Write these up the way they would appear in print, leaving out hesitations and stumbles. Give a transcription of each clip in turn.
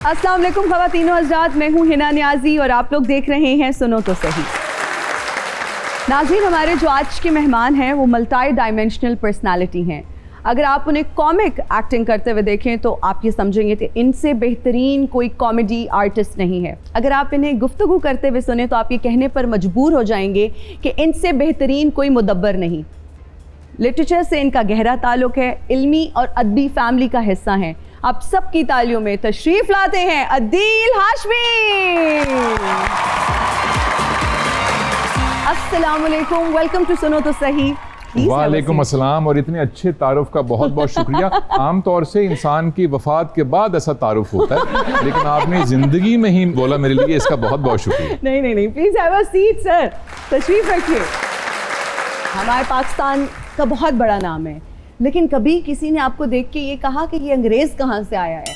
अस्सलाम वालेकुम ख़वातीनो हज़रात, मैं हूँ हिना नियाज़ी और आप लोग देख रहे हैं सुनो तो सही। नाज़रीन, हमारे जो आज के मेहमान हैं वो मल्टी डायमेंशनल पर्सनालिटी हैं। अगर आप उन्हें कॉमिक एक्टिंग करते हुए देखें तो आप ये समझेंगे कि इनसे बेहतरीन कोई कॉमेडी आर्टिस्ट नहीं है। अगर आप इन्हें गुफ्तगू करते हुए सुने तो आप ये कहने पर मजबूर हो जाएंगे कि इनसे बेहतरीन कोई मुदब्बर नहीं। लिटरेचर से इनका गहरा ताल्लुक़ है, इल्मी और अदबी फैमिली का हिस्सा हैं। आप सबकी तालियों में तशरीफ लाते हैं अदील हाशमी। अस्सलाम वालेकुम, वेलकम टू सुनो तो सही। वालेकुम अस्सलाम। और इतने अच्छे तारुफ का बहुत बहुत शुक्रिया। आमतौर से इंसान की वफात के बाद ऐसा तारुफ होता है, लेकिन आपने जिंदगी में ही बोला मेरे लिए, इसका बहुत बहुत शुक्रिया। नहीं, please have a seat sir, तशरीफ रखिए। हमारे पाकिस्तान का बहुत बड़ा नाम है, लेकिन कभी किसी ने आपको देख के ये कहा कि ये अंग्रेज कहाँ से आया है?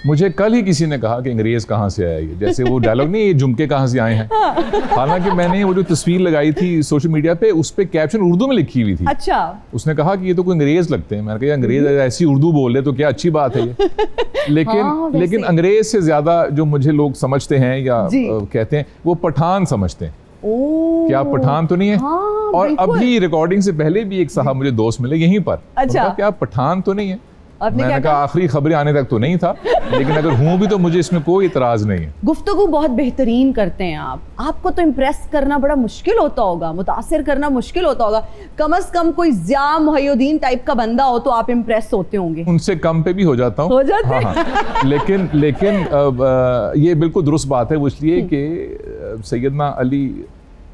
मुझे कल ही किसी ने कहा कि अंग्रेज कहाँ से आया है, जैसे वो डायलॉग नहीं, ये झुमके कहाँ से आए हैं। हालांकि मैंने वो जो तस्वीर लगाई थी सोशल मीडिया पे, उस पे कैप्शन उर्दू में लिखी हुई थी। अच्छा। उसने कहा कि ये तो कोई अंग्रेज लगते हैं। मैंने कहा अंग्रेज ऐसी उर्दू बोल रहे तो क्या अच्छी बात है ये। लेकिन अंग्रेज से ज्यादा जो मुझे लोग समझते हैं या कहते हैं वो पठान समझते हैं। क्या आप पठान तो नहीं है? हाँ, और अभी रिकॉर्डिंग से पहले भी एक साहब मुझे दोस्त मिले यहीं पर। अच्छा। क्या आप पठान तो नहीं है? मैंने कहा आखिरी खबरें आने तक तो नहीं था, लेकिन अगर हूँ भी तो मुझे इसमें कोई इतराज नहीं है। गुफ्तगू बहुत बेहतरीन करते हैं आप। आपको तो इम्प्रेस करना बड़ा मुश्किल होता होगा, मुतासिर करना मुश्किल होता होगा। कम से कम कोई ज़िया मुहय्यिद्दीन टाइप का बंदा हो तो आप इम्प्रेस होते होंगे। उनसे कम पे भी हो जाता हूँ। हो जाते हैं। हाँ। लेकिन ये बिल्कुल दुरुस्त बात है, वो इसलिए कि सैयदना अली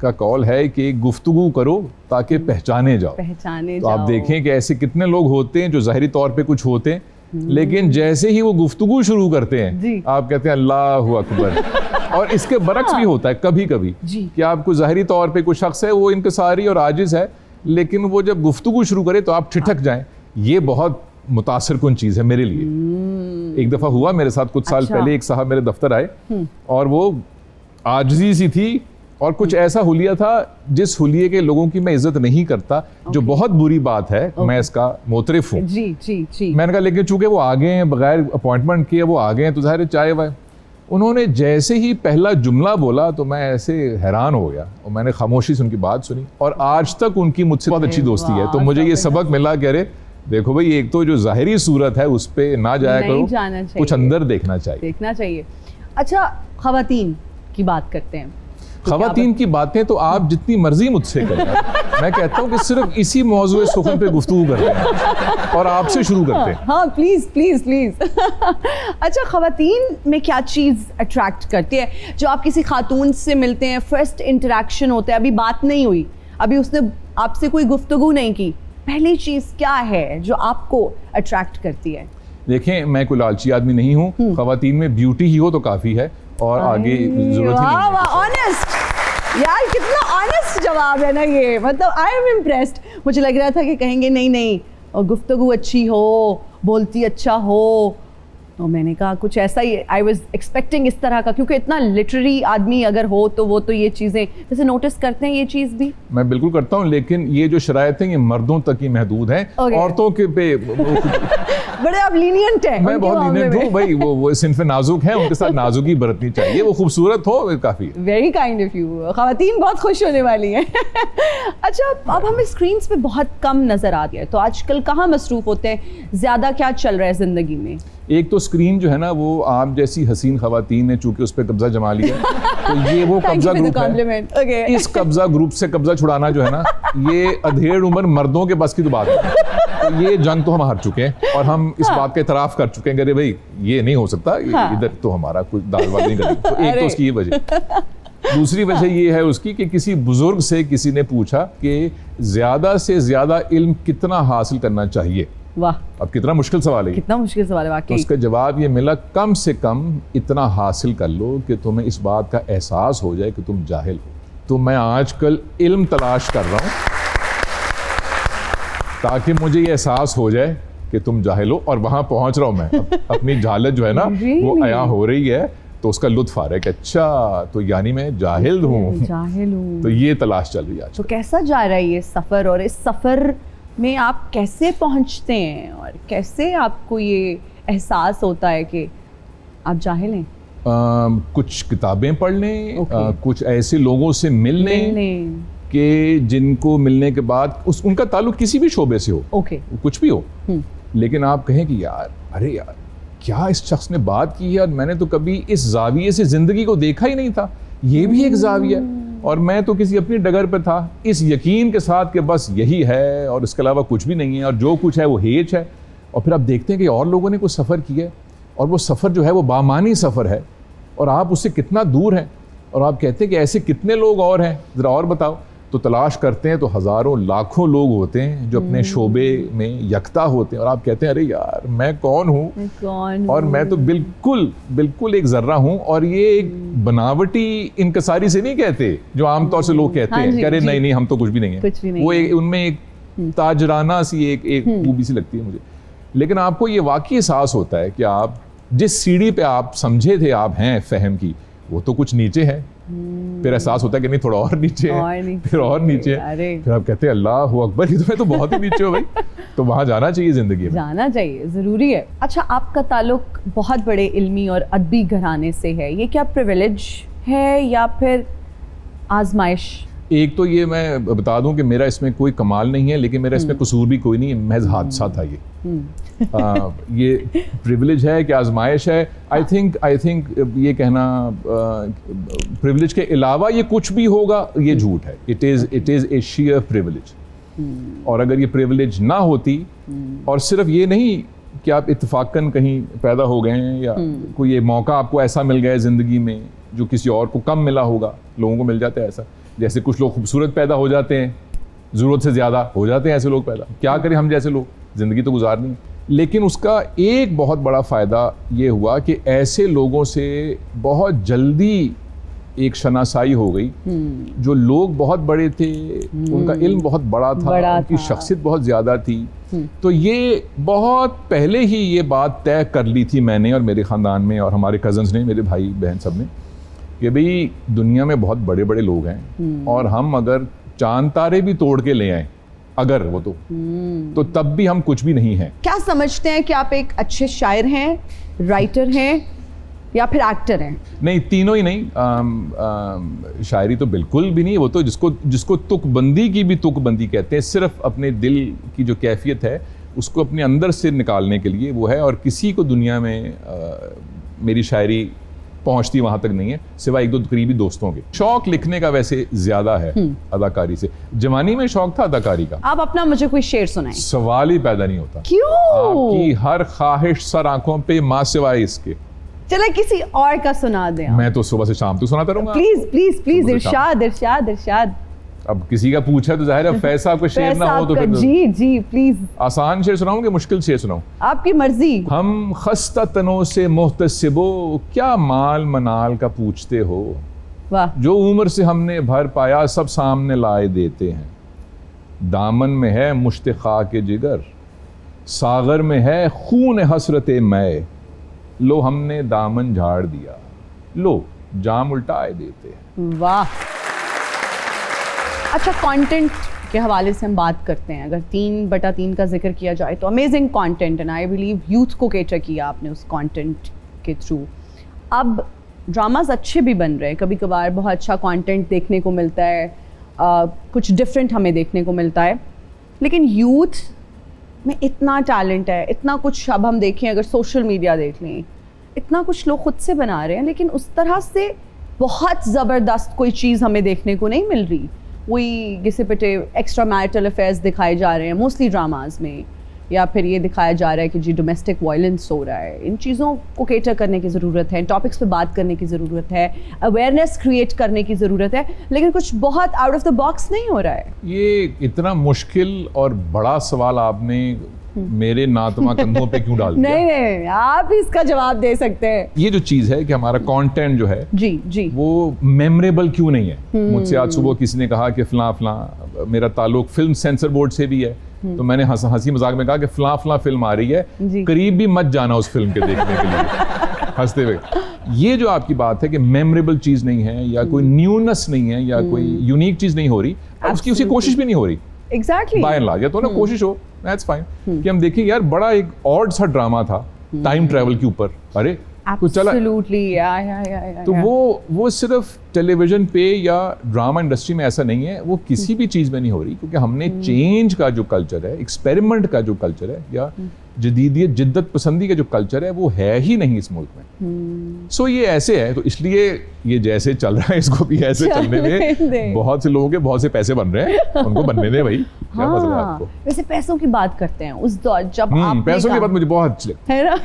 का कॉल है कि गुफ्तगू करो ताकि पहचाने जाओ। तो आप देखें कि ऐसे कितने लोग होते हैं जो ज़ाहिरी तौर पे कुछ होते हैं, लेकिन जैसे ही वो गुफ्तगू शुरू करते हैं आप कहते हैं अल्लाहु अकबर। और इसके बरक्स भी होता है कभी कभी कि आपको ज़ाहिरी तौर पे कुछ शख्स है वो इंकसारी और आजिज है, लेकिन वो जब गुफ्तगू शुरू करे तो आप ठिठक जाएं। ये बहुत मुतासिर कुन चीज़ है मेरे लिए। एक दफ़ा हुआ मेरे साथ कुछ साल पहले, एक साहब मेरे दफ्तर आए और वो आजिज़ी सी थी और कुछ ऐसा हुलिया था जिस हुलिये के लोगों की मैं इज्जत नहीं करता, जो बहुत बुरी बात है। मैं इसका मोतरिफ हूँ। मैंने कहा लेकिन चूंकि वो आ गए हैं बगैर अपॉइंटमेंट किए, वो आ गए हैं तो ज़ाहिर चाय वाय। उन्होंने जैसे ही पहला जुमला बोला तो मैं ऐसे हैरान हो गया और मैंने खामोशी से उनकी बात सुनी और आज तक उनकी मुझसे बहुत अच्छी दोस्ती है। तो मुझे ये सबक मिला कि अरे देखो भाई, एक तो जो ज़ाहिरी सूरत है उस पर ना जाया करो, कुछ अंदर देखना चाहिए। अच्छा, ख़वातीन की बात करते हैं। ख़वातीन की बातें तो आप जितनी मर्जी मुझसे करें। मैं कहता हूँ कि सिर्फ इसी मौजूद सुखन पे गुफ्तगू करते हैं और आपसे शुरू करते हैं। हाँ, प्लीज। अच्छा, ख़वातीन में क्या चीज़ अट्रैक्ट करती है? जो आप किसी खातून से मिलते हैं, फर्स्ट इंटरेक्शन होता है, अभी बात नहीं हुई, अभी उसने आपसे कोई गुफ्तगू नहीं की, पहली चीज़ क्या है जो आपको अट्रैक्ट करती है? देखें, मैं कोई लालची आदमी नहीं हूँ। ख़वातीन में ब्यूटी ही हो तो काफ़ी है और आगे ज़रूरत ही नहीं है। ऑनेस्ट यार, कितना ऑनेस्ट जवाब है ना ये। मतलब आई एम इम्प्रेस्ड। मुझे लग रहा था कि कहेंगे नहीं और गुफ्तगू अच्छी हो, बोलती अच्छा हो, तो मैंने कहा कुछ ऐसा ही। आई वॉज एक्सपेक्टिंग इस तरह का, क्योंकि इतना लिटरेरी आदमी अगर हो तो वो तो ये चीज़ें जैसे नोटिस करते हैं। ये चीज़ भी मैं बिल्कुल करता हूँ, लेकिन ये जो शरायत है ये मर्दों तक ही महदूद है। औरतों के पे बड़े आप लीनियंट हैं। मैं बहुत लीनियंट हूँ भाई। वो सिन्फ नाजुक है, उनके साथ नाजुकी बरतनी चाहिए। वो खूबसूरत हो काफ़ी। Very kind of you. ख़वातीन बहुत खुश होने वाली हैं। अच्छा, अब हमें स्क्रीन पे बहुत कम नज़र आती है, तो आजकल कहाँ मसरूफ़ होते हैं ज़्यादा? क्या चल रहा है ज़िंदगी में? एक तो स्क्रीन जो है ना, वो आप जैसी हसीन ख़वातीन ने चूंकि उस पर कब्जा जमा लिया, तो ये वो कब्जा ग्रुप है। इस कब्जा ग्रुप से कब्जा छुड़ाना जो है ना, ये अधेड़ उम्र मर्दों के बस की तो बात है। तो ये जंग तो हम हार चुके हैं और हम इस बात का इतराफ़ कर चुके हैं। अरे भाई, ये नहीं हो सकता, इधर तो हमारा कुछ दाल वाल नहीं करेंगे। तो एक तो उसकी ये वजह। दूसरी वजह ये है उसकी कि किसी बुजुर्ग से किसी ने पूछा कि ज़्यादा से ज़्यादा इल्म कितना हासिल करना चाहिए। वाह, अब कितना मुश्किल सवाल है। कितना मुश्किल सवाल है वाकई। तो उसका जवाब ये मिला, कम से कम इतना हासिल कर लो कि तुम्हें इस बात का एहसास हो जाए कि तुम जाहिल हो। तो मैं आजकल इल्म तलाश कर रहा हूँ ताकि मुझे ये एहसास हो जाए कि तुम जाहिल हो, और वहाँ पहुँच रहा हूँ मैं। अपनी जाहलत जो है ना वो अया हो रही है, तो उसका लुत्फ आ रहा है कि अच्छा तो यानी मैं जाहिल हूँ। तो ये तलाश चल रही है। तो कैसा जा रहा है ये सफ़र, और इस सफ़र में आप कैसे पहुंचते हैं और कैसे आपको ये एहसास होता है कि आप जाहिल हैं? कुछ किताबें पढ़ लें, Okay. कुछ ऐसे लोगों से मिल लें कि जिनको मिलने के बाद उनका ताल्लुक किसी भी शोबे से हो, ओके, कुछ भी हो, लेकिन आप कहें कि यार अरे यार क्या इस शख्स ने बात की है और मैंने तो कभी इस जाविये से ज़िंदगी को देखा ही नहीं था, ये भी एक जाविया और मैं तो किसी अपनी डगर पे था, इस यकीन के साथ कि बस यही है और इसके अलावा कुछ भी नहीं है और जो कुछ है वो हेच है। और फिर आप देखते हैं कि और लोगों ने कुछ सफ़र किया है और वो सफ़र जो है वो बामानी सफ़र है और आप उससे कितना दूर हैं और आप कहते हैं कि ऐसे कितने लोग और हैं, ज़रा और बताओ। तो तलाश करते हैं तो हज़ारों लाखों लोग होते हैं जो अपने शोबे में यकता होते हैं और आप कहते हैं अरे यार मैं कौन हूँ और मैं तो बिल्कुल एक ज़र्रा हूँ। और ये एक बनावटी इनकसारी से नहीं कहते जो आमतौर से लोग कहते हैं, अरे नहीं हम तो कुछ भी नहीं है, वो उनमें एक ताजराना सी एक खूबी सी लगती है मुझे। लेकिन आपको ये वाकई एहसास होता है कि आप जिस सीढ़ी पे आप समझे थे आप हैं फहम की, वो तो कुछ नीचे है। फिर एहसास होता है कि नहीं थोड़ा और नीचे है, फिर और नीचे है, फिर आप कहते हैं अल्लाह अकबर, ये तो मैं तो बहुत ही नीचे हूँ भाई। तो वहाँ जाना चाहिए ज़िंदगी में, जाना चाहिए, ज़रूरी है। अच्छा, आपका ताल्लुक बहुत बड़े इल्मी और अदबी घराने से है, ये क्या प्रिविलेज है या फिर आजमाइश? एक तो ये मैं बता दूं कि मेरा इसमें कोई कमाल नहीं है, लेकिन मेरा इसमें कसूर भी कोई नहीं है, महज हादसा था ये। ये प्रिविलेज है कि आजमाइश है? आई थिंक ये कहना प्रिविलेज के अलावा ये कुछ भी होगा ये झूठ है। It is a share privilege. और अगर ये प्रिविलेज ना होती और सिर्फ ये नहीं कि आप इत्तेफाकन कहीं पैदा हो गए हैं या कोई ये मौका आपको ऐसा मिल गया है ज़िंदगी में जो किसी और को कम मिला होगा, लोगों को मिल जाता है ऐसा, जैसे कुछ लोग खूबसूरत पैदा हो जाते हैं, ज़रूरत से ज़्यादा हो जाते हैं ऐसे लोग पैदा, क्या करें हम जैसे लोग, ज़िंदगी तो गुजारनी। लेकिन उसका एक बहुत बड़ा फ़ायदा ये हुआ कि ऐसे लोगों से बहुत जल्दी एक शनासाई हो गई, जो लोग बहुत बड़े थे, उनका इल्म बहुत बड़ा था, उनकी शख्सियत बहुत ज़्यादा थी। तो ये बहुत पहले ही ये बात तय कर ली थी मैंने और मेरे ख़ानदान में और हमारे कज़न्स ने, मेरे भाई बहन सब ने, कि भाई दुनिया में बहुत बड़े बड़े लोग हैं और हम अगर चांद तारे भी तोड़ के ले आए अगर वो तो तब भी हम कुछ भी नहीं हैं। क्या समझते हैं कि आप एक अच्छे शायर हैं, राइटर हैं या फिर एक्टर हैं? नहीं, तीनों ही नहीं। शायरी तो बिल्कुल भी नहीं, वो तो जिसको तुकबंदी की भी तुकबंदी कहते हैं, सिर्फ अपने दिल की जो कैफियत है उसको अपने अंदर से निकालने के लिए वो है, और किसी को दुनिया में मेरी शायरी पहुंचती वहां तक नहीं है सिवाय एक दो करीबी दोस्तों के। शौक लिखने का वैसे ज्यादा है अदाकारी से, जवानी में शौक था अदाकारी का। आप अपना मुझे कोई शेर सुनाएं। सवाल ही पैदा नहीं होता। क्यों? आपकी हर ख्वाहिश सर आंखों पे मां सिवाय इसके। चले किसी और का सुना दें। मैं तो सुबह से शाम तक सुनाता रहूंगा। प्लीज प्लीज प्लीज, इरशाद इरशाद इरशाद। अब किसी का पूछा तो जाहिर है फैज साहब का शेर ना हो तो फिर जी जी प्लीज। आसान शेर सुनाऊं कि मुश्किल शेर सुनाऊं? आपकी मर्जी। हम खस्ता तनों से मुहतसिबो क्या माल मनाल का पूछते हो, वाह। जो उम्र से हमने भर पाया सब सामने लाए देते हैं, दामन में है मुश्तिखा के जिगर, सागर में है खून हसरते मैं, लो हमने दामन झाड़ दिया, लो जाम उल्टाए देते हैं। वाह। अच्छा, कंटेंट के हवाले से हम बात करते हैं, अगर 3/3 का जिक्र किया जाए तो amazing content, and I believe youth को कैटर किया आपने उस कंटेंट के थ्रू। अब ड्रामाज अच्छे भी बन रहे हैं, कभी कभार बहुत अच्छा कंटेंट देखने को मिलता है, कुछ डिफरेंट हमें देखने को मिलता है, लेकिन यूथ में इतना टैलेंट है, इतना कुछ। अब हम देखें, अगर सोशल मीडिया देख लें, इतना कुछ लोग खुद से बना रहे हैं, लेकिन उस तरह से बहुत ज़बरदस्त कोई चीज़ हमें देखने को नहीं मिल रही। वही घिसे पिटे एक्स्ट्रा मैरिटल अफेयर्स दिखाए जा रहे हैं मोस्टली ड्रामाज में, या फिर ये दिखाया जा रहा है कि जी डोमेस्टिक वायलेंस हो रहा है। इन चीज़ों को केटर करने की ज़रूरत है, टॉपिक्स पे बात करने की ज़रूरत है, अवेयरनेस क्रिएट करने की ज़रूरत है, लेकिन कुछ बहुत आउट ऑफ द बॉक्स नहीं हो रहा है। ये इतना मुश्किल और बड़ा सवाल आपने मेरे नातमा कंधों पे क्यों डाल दिया? नहीं, आप ही इसका जवाब दे सकते हैं। ये जो चीज़ है कि हमारा कंटेंट जो है जी वो मेमोरेबल क्यों नहीं है। मुझसे आज सुबह किसी ने कहा कि फलां मेरा ताल्लुक फिल्म सेंसर बोर्ड से भी है, तो मैंने हंसी मजाक में कहा कि फलां फिल्म आ रही है, करीब भी मत जाना उस फिल्म के देखने के लिए, हंसते हुए। ये जो आपकी बात है कि मेमोरेबल चीज़ नहीं है या कोई न्यूनेस नहीं है या कोई यूनिक चीज़ नहीं हो रही, उसकी कोशिश भी नहीं हो रही। एग्जैक्टली, बाय एंड लार्ज, या तो ना कोशिश हो, दैट्स फाइन, कि हम देखें यार बड़ा एक ऑड सा ड्रामा था टाइम ट्रैवल के ऊपर। अरे तो चला Absolutely, तो वो सिर्फ टेलीविजन पे या ड्रामा इंडस्ट्री में ऐसा नहीं है, वो किसी भी चीज़ में नहीं हो रही, क्योंकि हमने चेंज का जो कल्चर है, एक्सपेरिमेंट का जो कल्चर है, या जदीदियत जिद्दत पसंदी का जो कल्चर है, वो है ही नहीं इस मुल्क में। सो ये ऐसे है, तो इसलिए ये जैसे चल रहा है इसको भी ऐसे चलने में बहुत से लोगों के बहुत से पैसे बन रहे हैं, उनको बनने दें भाई, क्या मसला है आपको। वैसे पैसों की बात करते हैं, उस दौर जब आप पैसों की बात मुझे बहुत अच्छी लगती है ना,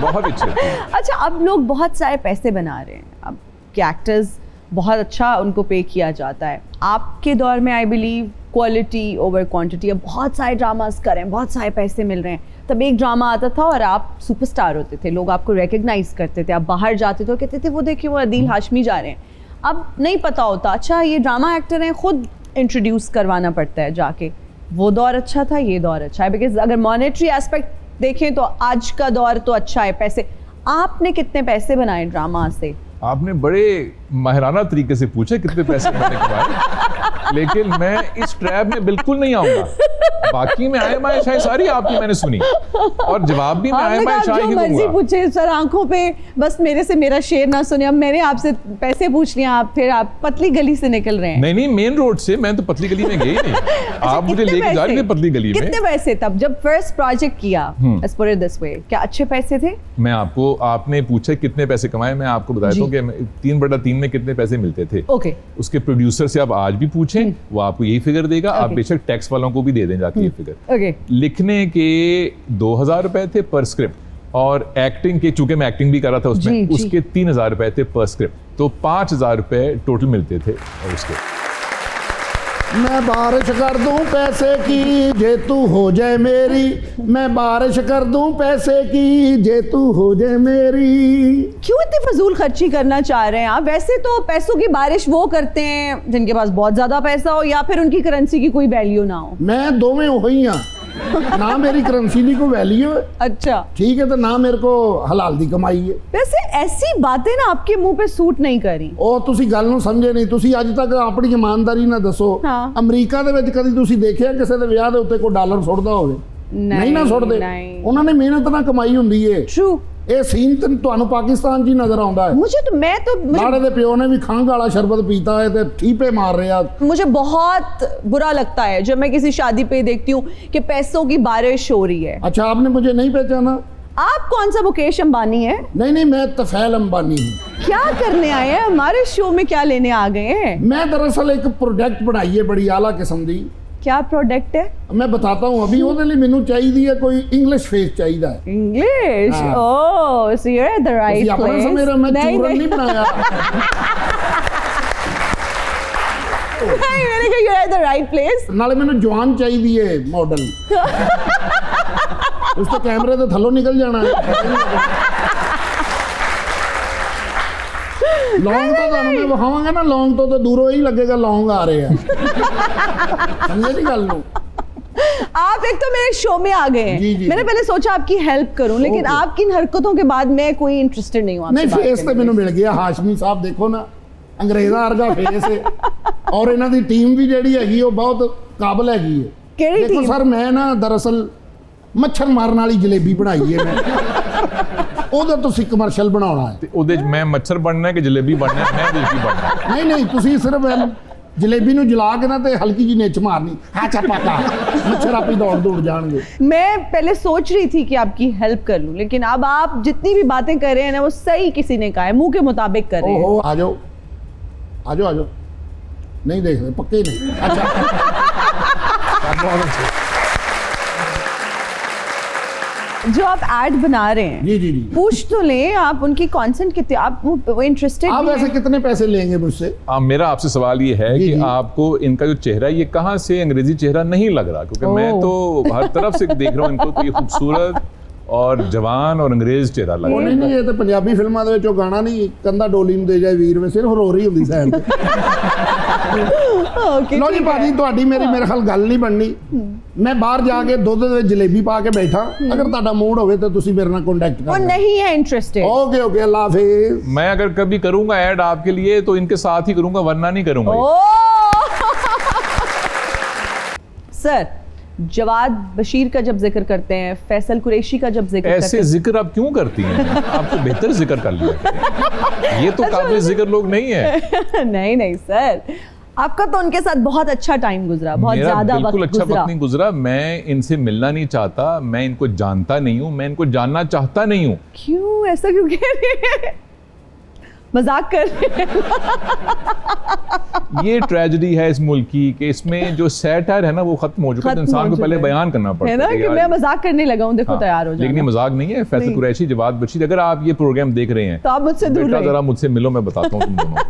बहुत अच्छी लगती है। अच्छा, अब लोग बहुत सारे पैसे बना रहे हैं, अब के एक्टर्स बहुत अच्छा उनको पे किया जाता है। आपके दौर में I believe quality over quantity, अब बहुत सारे ड्रामास करें, बहुत सारे पैसे मिल रहे हैं। तब एक ड्रामा आता था और आप सुपरस्टार होते थे, लोग आपको रिकग्नाइज करते थे, आप बाहर जाते थे और कहते थे वो देखिए वो अदील हाशमी जा रहे हैं। अब नहीं पता होता, अच्छा ये ड्रामा एक्टर हैं, खुद इंट्रोड्यूस करवाना पड़ता है जाके। वो दौर अच्छा था, ये दौर अच्छा है, बिकॉज अगर मॉनेटरी एस्पेक्ट देखें तो आज का दौर तो अच्छा है। पैसे, आपने कितने पैसे बनाए ड्रामा से? आपने बड़े माहिराना तरीके से पूछे कितने पैसे मैंने कमाए, लेकिन मैं इस ट्रैप में बिल्कुल नहीं आऊंगा। बाकी में आए माए शायद सारी आपकी मैंने सुनी, और जवाब भी मैं आए माए शायद ही दूंगा। पूछे सर, आंखों पे बस मेरे से मेरा शेर ना सुने। अब मैंने आपसे पैसे पूछ लिया, आप फिर आप पतली गली से निकल रहे हैं। नहीं मेन रोड से, मैं तो पतली गली में गई नहीं। आप मुझे लेके जा रहे थे पतली गली में। कितने पैसे तब जब फर्स्ट प्रोजेक्ट किया? Let's put it this way, क्या अच्छे पैसे थे? मैं आपको, आपने पूछे कितने पैसे कमाए, मैं आपको बताता हूँ कि 3/3 में कितने पैसे मिलते थे। ओके। उसके प्रोड्यूसर से आप आज भी पूछें, वो आपको यही फिगर देगा। आप बेशक टैक्स वालों को भी दे दें जाके ये फिगर। ओके। लिखने के 2000 रुपए थे पर स्क्रिप्ट, और एक्टिंग के, चूंकि मैं एक्टिंग भी कर रहा था उसमें, उसके 3000 रुपए थे पर स्क्रिप्ट, तो 5000 रुपए टोटल मिलते थे। और उसके मैं बारिश कर दूं पैसे की जे तू हो जाए मेरी, मैं बारिश कर दूं पैसे की जे तू हो जाए मेरी। क्यों इतनी फजूल खर्ची करना चाह रहे हैं आप? वैसे तो पैसों की बारिश वो करते हैं जिनके पास बहुत ज्यादा पैसा हो या फिर उनकी करेंसी की कोई वैल्यू ना हो। मैं दोवें वही हाँ, ना मेरी करेंसी की कोई वैल्यू है, अच्छा ठीक है, तो ना मेरे को हलाल दी कमाई है। वैसे ऐसी बातें ना आपके मुंह पे सूट नहीं करी। ਉਹ ਤੁਸੀਂ ਗੱਲ ਨੂੰ ਸਮਝੇ ਨਹੀਂ। ਤੁਸੀਂ ਅੱਜ ਤੱਕ ਆਪਣੀ ਇਮਾਨਦਾਰੀ ਨਾਲ ਦੱਸੋ, ਅਮਰੀਕਾ ਦੇ ਵਿੱਚ ਕਦੀ ਤੁਸੀਂ ਦੇਖਿਆ ਕਿਸੇ ਦੇ ਵਿਆਹ ਦੇ ਉੱਤੇ ਕੋਈ ਡਾਲਰ ਸੁੱਟਦਾ ਹੋਵੇ? ਨਹੀਂ ਨਾ ਸੁੱਟਦੇ, ਉਹਨਾਂ ਨੇ ਮਿਹਨਤ ਨਾਲ ਕਮਾਈ ਹੁੰਦੀ ਏ। True। ਇਹ ਸੀਨ ਤੁਹਾਨੂੰ ਪਾਕਿਸਤਾਨ 'ਚ ਹੀ ਨਜ਼ਰ ਆਉਂਦਾ ਹੈ। ਲਾੜੇ ਦੇ ਪਿਓ ਨੇ ਵੀ ਖੰਘ ਵਾਲਾ शरबत पीता है तो ठीपे मार रहे हैं। मुझे बहुत बुरा लगता है जब मैं किसी शादी पे देखती हूँ कि पैसों की बारिश हो रही है। अच्छा, आपने मुझे नहीं पहचाना? आप कौन सा मुकेश अंबानी है? नहीं, मैं तफैल अंबानी हूँ। क्या करने आए हैं हमारे शो में, क्या लेने आ गए हैं? मैं दरअसल एक प्रोडक्ट बनाई है बड़ी आला किस्म दी। क्या प्रोडक्ट है? मैं बताता हूँ अभी। ਉਹਦੇ ਲਈ ਮੈਨੂੰ ਚਾਹੀਦੀ ਹੈ ਕੋਈ ਇੰਗਲਿਸ਼ ਫੇਸ ਚਾਹੀਦਾ ਹੈ। English? Oh, so you're at the right place। ਆਪਣੇ ਸਮੇਂ ਮੈਂ ਚੂਰਨ ਨਹੀਂ ਬਣਾਇਆ। नहीं, मैंने कहा you're at the right place। ਨਾਲੇ ਮੈਨੂੰ ਜਵਾਨ ਚਾਹੀਦੀ ਹੈ ਮਾਡਲ। ਉਸ ਤੋਂ ਕੈਮਰੇ ਦੇ ਥੱਲੋਂ ਨਿਕਲ ਜਾਣਾ ਹੈ। लौंग तो ਤੁਹਾਨੂੰ ਮੈਂ ਵਿਖਾਵਾਂਗਾ ਨਾ, लौंग तो दूरों ही लगेगा लौंग आ रहे हैं। समझे नहीं गल ਨੂੰ? आप एक तो मेरे शो में आ गए हैं। जी, जी, मैंने पहले सोचा आपकी हेल्प करूं, लेकिन आपकी इन हरकतों के बाद मैं कोई इंटरेस्टेड नहीं हूं। नहीं, फेस तो मैंने मिल गया। हाशमी साहब देखो ना, अंग्रेजा वर्गा फेस है, और इन्हां दी टीम भी ਜਿਹੜੀ ਹੈਗੀ ਉਹ ਬਹੁਤ ਕਾਬਲ ਹੈਗੀ ਹੈ। ਕਿਹੜੀ देखो टीम? सर, मैं ना दरअसल मच्छर मारन वाली जलेबी बनाई है। मैं ਉਹਦਾ ਤੁਸੀਂ ਕਮਰਸ਼ੀਅਲ ਬਣਾਉਣਾ ਹੈ। ਤੇ ਉਹਦੇ 'ਚ ਮੈਂ ਮੱਛਰ ਬਣਨਾ ਹੈ ਕਿ ਜਲੇਬੀ ਬਣਨਾ ਹੈ? ਮੈਂ ਜਲੇਬੀ ਬਣਨਾ। ਨਹੀਂ, ਤੁਸੀਂ ਸਿਰਫ जलेबी ਨੂੰ ਜਲਾ ਕੇ ਨਾ ਤੇ ਹਲਕੀ ਜੀ ਨਿੱਚ ਮਾਰਨੀ, ਹਾਂ ਚਪਾਤਾ, मच्छर आप ही दौड़ जाएंगे। मैं पहले सोच रही थी कि आपकी हेल्प कर लूं, लेकिन अब आप जितनी भी बातें कर रहे हैं ना वो सही किसी ने कहा है, मुंह के मुताबिक कर रहे हैं। ओहो, आ जाओ। नहीं देख रहे, पक्के नहीं। अच्छा, बहुत अच्छे। जो आप ऐड बना रहे हैं, जी, पूछ तो लें आप उनकी कंसेंट कितनी, आप वो इंटरेस्टेड? आप वैसे कितने पैसे लेंगे मुझसे? मेरा आपसे सवाल ये है कि आपको इनका जो चेहरा है ये कहाँ से अंग्रेजी चेहरा नहीं लग रहा? क्योंकि मैं तो हर तरफ से देख रहा हूँ इनको, तो ये खूबसूरत और जवान और अंग्रेज चेहरा लग रहा है। नहीं, ये तो पंजाबी फिल्मां ਦੇ ਵਿੱਚ ਉਹ ਗਾਣਾ ਨਹੀਂ, ਕੰਦਾ ਡੋਲੀ ਨੂੰ ਦੇ ਜਾਏ ਵੀਰ ਵੇ, ਸਿਰਫ ਰੋ ਰਹੀ ਹੁੰਦੀ ਸਾਈਡ ਤੇ। ਲੋ ਜੀ ਭਾਜੀ, ਤੁਹਾਡੀ ਮੇਰੇ ਖਿਆਲ ਗੱਲ ਨਹੀਂ ਬਣਨੀ। मैं बाहर जाके दूध ਦੇ जलेबी पा के बैठा, अगर ਤੁਹਾਡਾ मूड होवे तो ਤੁਸੀਂ ਮੇਰੇ ਨਾਲ कांटेक्ट वो नहीं है इंटरेस्टेड। ओके, अल्लाह हाफिज। मैं अगर कभी करूंगा ऐड आपके लिए तो इनके साथ ही करूंगा, वरना नहीं करूंगा। सर, जवाद बशीर का जब जिक्र करते हैं, फैसल कुरैशी का जब जिक्र करते हैं, ऐसे जिक्र आप क्यों करती हैं? आपको बेहतर जिक्र कर लिया। ये तो काबिल जिक्र लोग नहीं है। नहीं सर, आपका तो उनके साथ बहुत अच्छा टाइम गुजरा, बहुत ज्यादा वक्त बिल्कुल अच्छा गुजरा। वक्त नहीं गुजरा। मैं इनसे मिलना नहीं चाहता, मैं इनको जानता नहीं हूँ, मैं इनको जानना चाहता नहीं हूँ। क्यों ऐसा क्यों कह रहे हैं? मजाक कर रहे हैं। ये ट्रेजेडी है इस मुल्क की कि इसमें जो सैटायर है ना वो खत्म हो चुका है। इंसान को पहले बयान करना पड़ता है ना कि मैं मजाक करने लगा हूँ, देखो तैयार हो जाना। लेकिन ये मजाक नहीं है। फैसल कुरैशी, जवाद बशीर, अगर आप ये प्रोग्राम देख रहे हैं तो आप मुझसे दूर रहिए। जरा मुझसे मिलो, मैं बताता हूँ तुम दोनों को।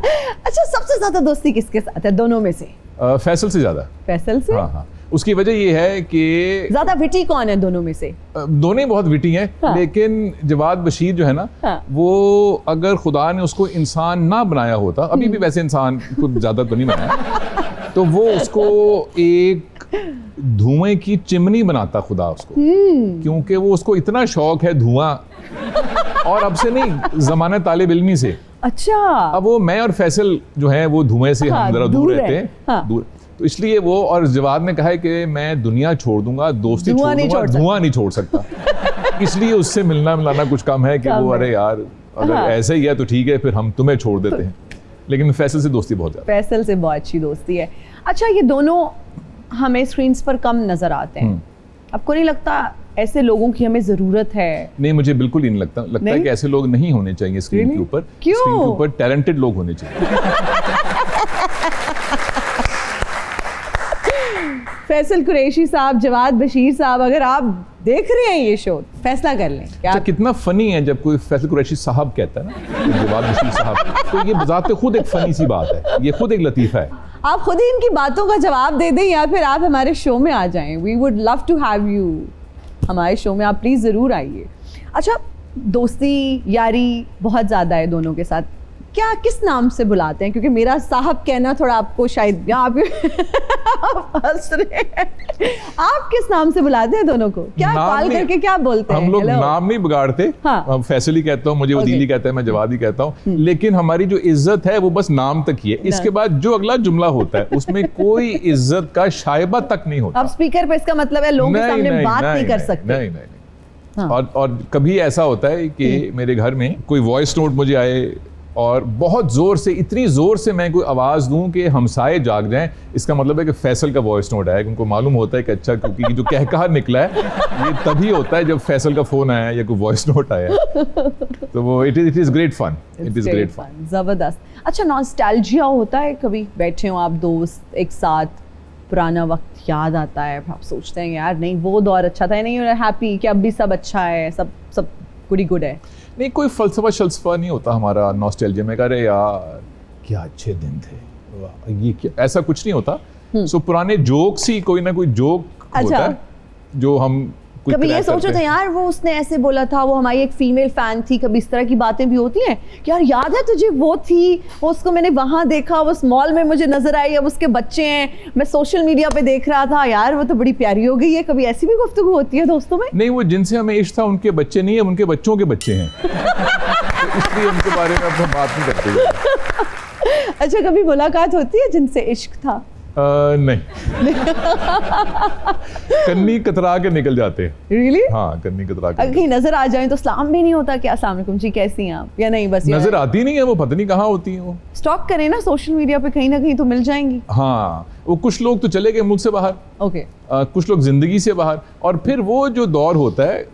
अच्छा, सबसे ज्यादा दोस्ती किसके साथ है दोनों में से? फैसल से ज्यादा। फैसल से? हाँ। उसकी वजह ये है कि ज्यादा विटी कौन है दोनों में से? दोनों ही बहुत विटी हैं। हाँ। लेकिन जवाद बशीर जो है ना, हाँ। वो अगर खुदा ने उसको इंसान ना बनाया होता, अभी भी वैसे इंसान को ज्यादा तो नहीं बनाया, तो वो उसको एक धुएं की चिमनी बनाता खुदा उसको, क्योंकि वो उसको इतना शौक है धुआं, और अब से नहीं, जमाने तालिब इल्मी से। अच्छा। अब वो मैं और फैसल जो है वो धुएं से हम जरा दूर रहते हैं। हाँ। दूर, तो इसलिए वो, और जवाद ने कहा है कि मैं दुनिया छोड़ दूंगा, दोस्ती छोड़ दूंगा, धुआं नहीं छोड़ सकता। इसलिए उससे मिलना मिलाना कुछ कम है कि वो अरे यार अगर ऐसे ही है तो ठीक है, फिर हम तुम्हें छोड़ देते हैं। लेकिन फैसल से दोस्ती बहुत ज्यादा। फैसल से बहुत अच्छी दोस्ती है। अच्छा, ये दोनों हमें स्क्रीन पर कम नजर आते हैं, आपको नहीं लगता ऐसे लोगों की हमें जरूरत है? नहीं, मुझे बिल्कुल ही नहीं लगता है कि ऐसे लोग नहीं होने चाहिए स्क्रीन के ऊपर। स्क्रीन के ऊपर टैलेंटेड लोग होने चाहिए। फैसल कुरैशी साहब, जवाद बशीर साहब, अगर आप देख रहे हैं ये शो, फैसला कर लें क्या? कितना फनी है जब कोई फैसल कुरैशी साहब कहता है ना, जवाद बशीर साहब, तो ये बजाते खुद एक फनी सी बात है, ये खुद एक लतीफा है। आप खुद ही इनकी बातों का जवाब दे दें या फिर आप हमारे शो में आ जाएं। We would love to have you हमारे शो में, आप प्लीज़ ज़रूर आइए। अच्छा, दोस्ती यारी बहुत ज़्यादा है दोनों के साथ, क्या किस नाम से बुलाते हैं? क्योंकि मेरा साहब कहना थोड़ा आपको शायद आप हंस रहे हैं। आप किस नाम से बुलाते हैं दोनों को? क्या कॉल करके क्या बोलते हैं? हम लोग नाम नहीं बिगाड़ते। हाँ। फैसल ही कहता हूँ, मुझे वो दिली कहता है, मैं जवाद ही कहता हूँ। लेकिन हमारी जो इज्जत है वो बस नाम तक ही है। इसके बाद जो अगला जुमला होता है उसमें कोई इज्जत का शायबा तक नहीं होता। अब स्पीकर पे इसका मतलब है लोगों के सामने बात नहीं कर सकते। नहीं। और कभी ऐसा होता है कि मेरे घर में कोई वॉइस नोट मुझे आए और बहुत ज़ोर से, इतनी ज़ोर से मैं कोई आवाज़ दूं कि हमसाए जाग जाएं, इसका मतलब है कि फैसल का वॉइस नोट आया। उनको मालूम होता है कि अच्छा, क्योंकि जो कहकहा निकला है ये तभी होता है जब फैसल का फ़ोन आया या कोई वॉइस नोट आया। तो वो it is great fun, it is great fun, ज़बरदस्त। अच्छा, नॉस्टैल्जिया होता है कभी? बैठे हो आप दोस्त एक साथ, पुराना वक्त याद आता है, आप सोचते हैं यार नहीं वो दौर अच्छा था, नहीं हैप्पी कि अब भी सब अच्छा है, सब गुड है? नहीं, कोई फलसफा नहीं होता हमारा नॉस्टैल्जिया में, अरे यार क्या अच्छे दिन थे, ये क्या, ऐसा कुछ नहीं होता। सो पुराने जोक्स ही, कोई ना कोई जोक होता है जो हम कभी ये सोचो थे यार वो उसने ऐसे बोला था, वो हमारी एक फीमेल फैन थी, कभी इस तरह की बातें भी होती हैं कि यार याद है तुझे वो थी, उसको मैंने वहां देखा, उस मॉल में मुझे नजर आई, अब उसके बच्चे हैं, मैं सोशल मीडिया पे देख रहा था, यार वो तो बड़ी प्यारी हो गई है। कभी ऐसी भी गुफ्तगू होती है दोस्तों में? नहीं, वो जिनसे हमें इश्क था उनके बच्चे नहीं है, उनके बच्चों के बच्चे हैं। तो इसलिए उनके बारे में अब हम बात नहीं करते। अच्छा, कभी मुलाकात होती है जिनसे इश्क था? नहीं। कन्नी कतरा के निकल जाते हैं। Really? हाँ, कन्नी कतरा के। अगर कहीं नजर आ जाए तो सलाम भी नहीं होता क्या, अस्सलाम वालेकुम जी कैसी हैं आप, या नहीं बस नजर आती नहीं है, वो पता नहीं कहाँ होती है। वो स्टॉक करें ना सोशल मीडिया पे, कहीं ना कहीं तो मिल जाएंगी। हाँ, वो कुछ लोग तो चले गए मुल्क से बाहर, ओके, कुछ लोग जिंदगी से बाहर, और फिर वो जो दौर होता है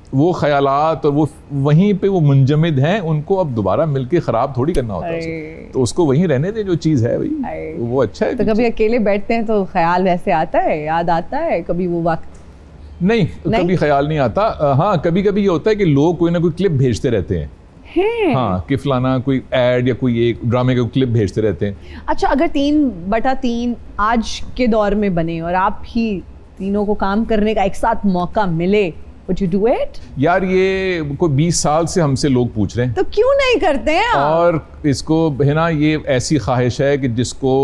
वो ख्यालात और वो वहीं पे वो मुंजमिद हैं, उनको अब दोबारा मिलके ख़राब थोड़ी करना होता है, तो उसको वहीं रहने दे, जो चीज़ है भाई वो अच्छा है। तो कभी अकेले बैठते हैं तो ख्याल वैसे आता है, याद आता है कभी वो वक्त? नहीं, कभी ख्याल नहीं आता। हाँ, कभी कभी ये होता है कि लोग कोई ना कोई क्लिप भेजते रहते हैं। हाँ, कि फलाना कोई एड या कोई एक ड्रामे का क्लिप भेजते रहते हैं। अच्छा, अगर 3/3 आज के दौर में बने और आप ही तीनों को काम करने का एक साथ मौका मिले, Would you do it? यार ये कोई 20 साल से हमसे लोग पूछ रहे हैं, तो क्यों नहीं करते हैं आप? और इसको है ना, ये ऐसी ख्वाहिश है कि जिसको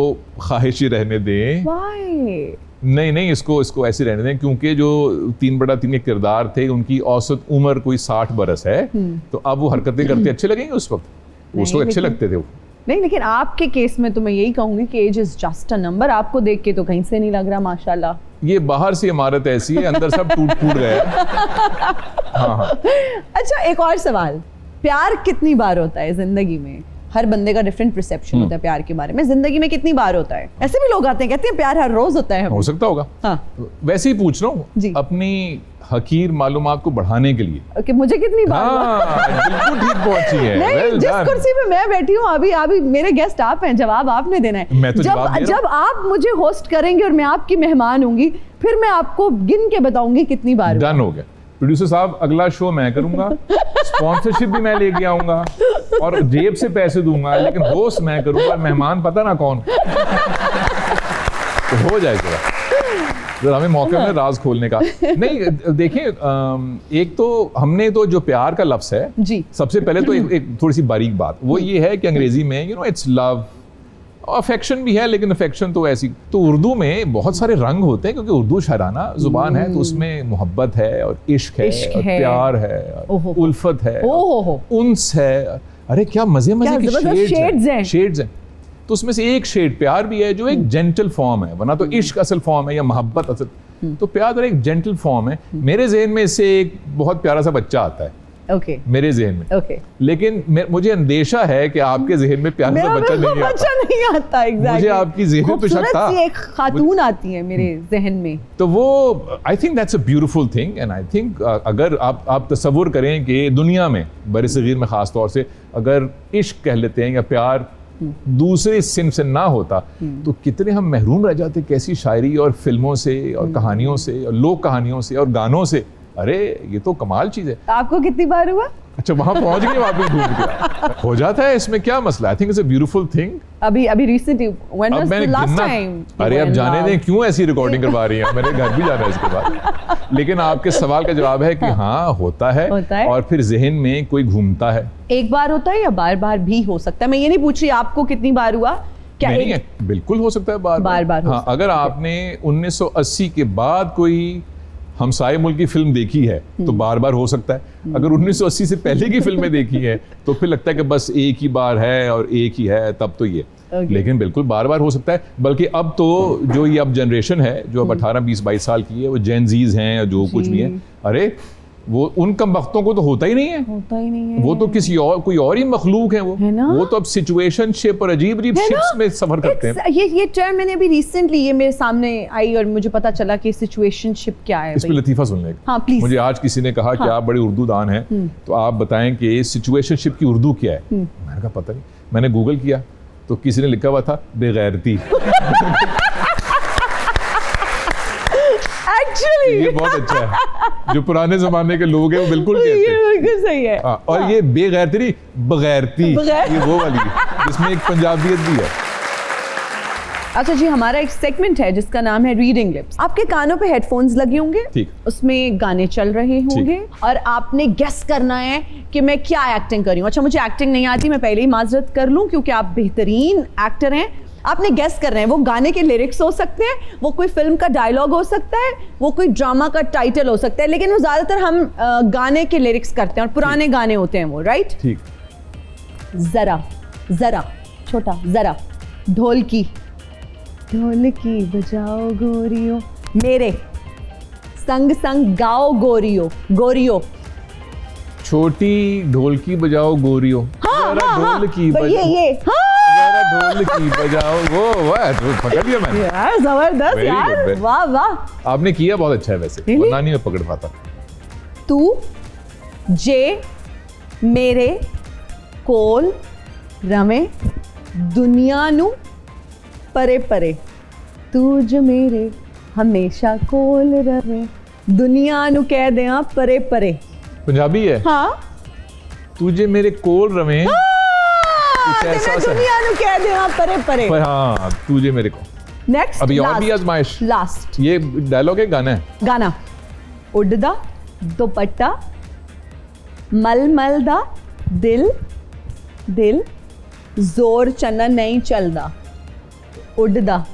ख्वाहिश ही रहने दें। Why? नहीं, इसको ऐसे रहने दें, क्योंकि जो 3/3 के किरदार थे उनकी औसत उम्र कोई 60 बरस है, तो अब वो हरकतें करते अच्छे लगेंगे उस वक्त अच्छे लगते थे वो। नहीं, लेकिन आपके केस में तो मैं यही कहूंगी कि age is just a number. आपको देख के तो कहीं से नहीं लग रहा, माशाल्लाह। ये बाहर से इमारत ऐसी है, अंदर सब टूट गया है। हाँ। अच्छा, एक और सवाल, प्यार कितनी बार होता है जिंदगी में? हर बंदे का डिफरेंट परसेप्शन होता है प्यार के बारे में। जिंदगी में कितनी बार होता है? ऐसे भी लोग आते हैं कहते हैं प्यार हर रोज होता है। हो सकता होगा। हाँ। वैसे ही पूछ रहा हूँ अपनी हकीर मालूमात को बढ़ाने के लिए कि मुझे कितनी बार बिल्कुल ठीक पहुंची है। नहीं, जिस कुर्सी पे मैं बैठी हूँ अभी मेरे गेस्ट आप हैं, जवाब आपने देना है। मैं तो जब आप मुझे होस्ट करेंगे और मैं आपकी मेहमान होंगी, फिर मैं आपको गिन के बताऊंगी कितनी बार। डन हो गया। प्रोड्यूसर साहब, अगला शो मैं करूंगा, स्पॉन्सरशिप भी मैं लेके आऊंगा और जेब से पैसे दूंगा, लेकिन होस्ट मैं करूंगा, मेहमान पता ना कौन। तो हो जाएगा, तो हमें मौके में राज खोलने का। नहीं, देखिए, एक तो हमने तो जो प्यार का लफ्ज़ है जी, सबसे पहले तो एक थोड़ी सी बारीक बात वो ये है कि अंग्रेजी में इट्स लव, अफेक्शन भी है, लेकिन अफेक्शन तो ऐसी, तो उर्दू में बहुत सारे रंग होते हैं, क्योंकि उर्दू शायराना जुबान है, तो उसमें मोहब्बत है और इश्क है और प्यार है, उल्फत है, उन्स है। अरे क्या मजे के शेड्स हैं। तो उसमें से एक शेड प्यार भी है जो एक जेंटल फॉर्म है, वरना तो इश्क असल फॉर्म है या मोहब्बत असल, तो प्यार तो एक जेंटल फॉर्म है। मेरे ज़हन में इससे एक बहुत प्यारा सा बच्चा आता है। Okay. मेरे ज़हन में लेकिन मुझे अंदेशा है कि आपके ज़हन में प्यार का बच्चा नहीं आता। exactly. मुझे आपकी ज़हन में तो शक था, एक खातून आती है मेरे ज़हन में, तो वो I think that's a beautiful thing. And I think अगर आप तसव्वुर करें कि दुनिया में बरसगीर में ख़ास तौर से अगर इश्क कह लेते हैं या प्यार दूसरे सिन्फ से ना होता तो कितने हम महरूम रह जाते, कैसी शायरी और फिल्मों से और कहानियों से और लोक कहानियों से और गानों से। अरे ये तो कमाल चीज है। आपको कितनी बार हुआ? अच्छा, वहां पहुंच गए, वापस घूम के हो जाता है, इसमें क्या मसला? I think it's a beautiful thing. अभी recently when was the last time? अरे अब जाने दें, क्यों ऐसी रिकॉर्डिंग करवा रही हैं, मेरे घर भी जाना है इसके बाद। लेकिन आपके सवाल का जवाब है कि हाँ होता है और फिर जहन में कोई घूमता है। एक बार होता है या बार बार भी हो सकता है? मैं ये नहीं पूछ रही आपको कितनी बार हुआ, क्या नहीं है, बिल्कुल हो सकता है बार। हाँ, अगर आपने 1980 के बाद कोई हमसाये मुल्क की फिल्म देखी है तो बार बार हो सकता है। अगर 1980 से पहले की फिल्में देखी है तो फिर लगता है कि बस एक ही बार है और एक ही है, तब तो ये लेकिन बिल्कुल बार बार हो सकता है। बल्कि अब तो जो ये अब जनरेशन है जो अब 18, 20, 22 साल की है, वो जेन ज़ीज़ हैं, जो कुछ भी हैं, अरे वो उन कम वक्तों को तो होता ही नहीं है। वो तो किसी और कोई और ही मखलूक है वो तो अब सिचुएशनशिप और अजीब शिप्स में सफर करते हैं। ये टर्म मैंने अभी रिसेंटली ये मेरे सामने आई और मुझे पता चला कि सिचुएशनशिप क्या है। इस पे लतीफ़ा सुन लें। हाँ, प्लीज। मुझे आज किसी ने कहा कि आप बड़े उर्दू दान हैं, तो आप बताएं कि सिचुएशनशिप की उर्दू क्या है। मैंने कहा पता नहीं, मैंने गूगल किया तो किसी ने लिखा हुआ था बेगैरती। ये बहुत अच्छा है, जो पुराने जमाने के लोग हैं वो बिल्कुल कहते हैं। ये बिल्कुल सही है। और ये बेगैरती नहीं, बगैरती, ये वो वाली जिसमें एक पंजाबियत भी है। अच्छा जी, हमारा एक सेगमेंट है जिसका नाम है रीडिंग लिप्स। आपके कानों पे हेडफोन्स लगे होंगे, ठीक, उसमें गाने चल रहे होंगे और आपने गेस करना है कि मैं क्या एक्टिंग कर रही हूँ। अच्छा, मुझे एक्टिंग नहीं आती, मैं पहले ही माजरत कर लूँ क्योंकि आप बेहतरीन एक्टर हैं। आपने गेस कर रहे हैं, वो गाने के लिरिक्स हो सकते हैं, वो कोई फिल्म का डायलॉग हो सकता है, वो कोई ड्रामा का टाइटल हो सकता है, लेकिन वो ज्यादातर हम गाने के लिरिक्स करते हैं और पुराने गाने होते हैं वो, राइट? ठीक। जरा जरा छोटा जरा ढोलकी बजाओ गोरियो, मेरे संग संग गाओ गोरियो गोरियो, छोटी ढोलकी बजाओ गोरियो। हाँ, ढोलकी ढोलकी बजाओ, वो वाह, तो पकड़ लिया मैंने यार, जबरदस्त यार, वाह वाह। आपने किया बहुत अच्छा है वैसे, वरना नहीं मैं पकड़ पाता। तू जे मेरे कोल रमे दुनिया नू परे परे, तू जो मेरे हमेशा कोल रमे दुनिया नू कह दे परे परे। पंजाबी है? हाँ। तुझे मेरे कोल रमे, दुनिया नू कह दे परे परे। पर हाँ, तुझे मेरे को। नेक्स्ट, अभी और भी आजमाइश। लास्ट, ये डायलॉग है, गाना है? गाना। उड़दा दुपट्टा मलमल दा दिल दिल जोर चन्ना नहीं चलदा। उड़दा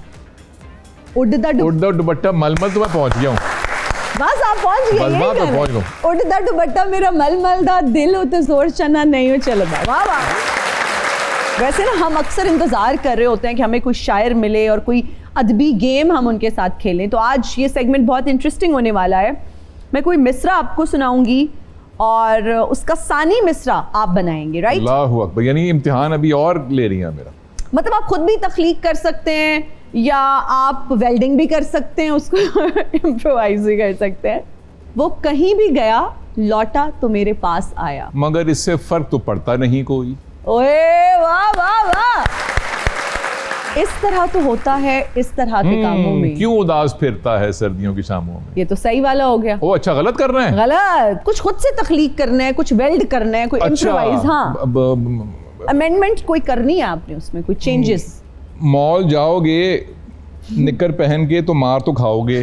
दुपट्टा मलमल, तो मैं पहुंच गया हूँ। बस आप पहुंच गए। उड़दा दुपट्टा मेरा मलमल दा दिल हो तो जोर चन्ना नहीं हो चलदा। वाह वाह। वैसे ना हम अक्सर इंतज़ार कर रहे होते हैं कि हमें कोई शायर मिले और कोई अदबी गेम हम उनके साथ खेलें, तो आज ये सेगमेंट बहुत इंटरेस्टिंग होने वाला है। मैं कोई मिसरा आपको सुनाऊंगी और उसका सानी मिसरा आप बनाएंगे, राइट? अल्लाहु अकबर, यानी इम्तिहान अभी और ले रही हैं मेरा। मतलब आप खुद भी तख्लीक कर सकते हैं या आप वेल्डिंग भी कर सकते हैं, उसको इम्प्रोवाइज भी कर सकते हैं। वो कहीं भी गया लौटा तो मेरे पास आया, मगर इससे फर्क तो पड़ता नहीं कोई। ओए वाह वाह वाह, इस तरह तो होता है इस तरह के कामों में। क्यों उदास फिरता है सर्दियों की शामों में? ये तो सही वाला हो गया। ओ अच्छा, गलत कर रहे हैं? गलत, कुछ खुद से तख्लीक करना है, कुछ वेल्ड करना है, कोई इम्प्रोवाइज। हाँ, अमेंडमेंट कोई करनी है आपने उसमें, कोई चेंजेस। मॉल जाओगे निकर पहन के तो मार तो खाओगे।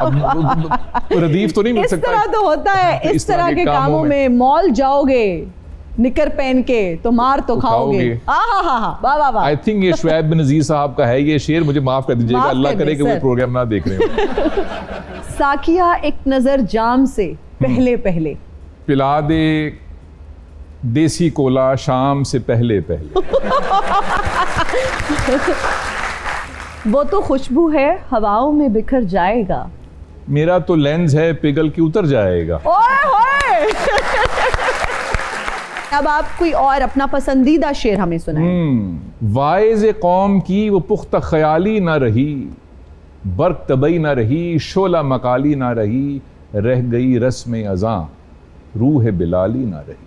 अब रदीफ तो नहीं मिल सकता। इस तरह तो होता है इस तरह के कामों में। मॉल जाओगे निकर पहन के तो मार तो खाओगे। वाह वाह वाह। आई थिंक ये शुएब बिन नजीर साहब का है ये शेर, मुझे माफ कर दीजिएगा, अल्लाह करे कि वो प्रोग्राम ना देख रहे हो। साकिया एक नजर जाम से पहले पहले पिला दे देसी कोला शाम से पहले पहले। वो तो खुशबू है हवाओं में बिखर जाएगा, मेरा तो लेंस है पिघल के उतर जाएगा। ओए होए। अब आप कोई और अपना पसंदीदा शेर हमें सुनाएं। वाइज़ कौम की वो पुख्ता ख्याली ना रही, बर्क तबई ना रही, शोला मकाली ना रही, रह गई रस्म अज़ां, रूह बिलाली ना रही,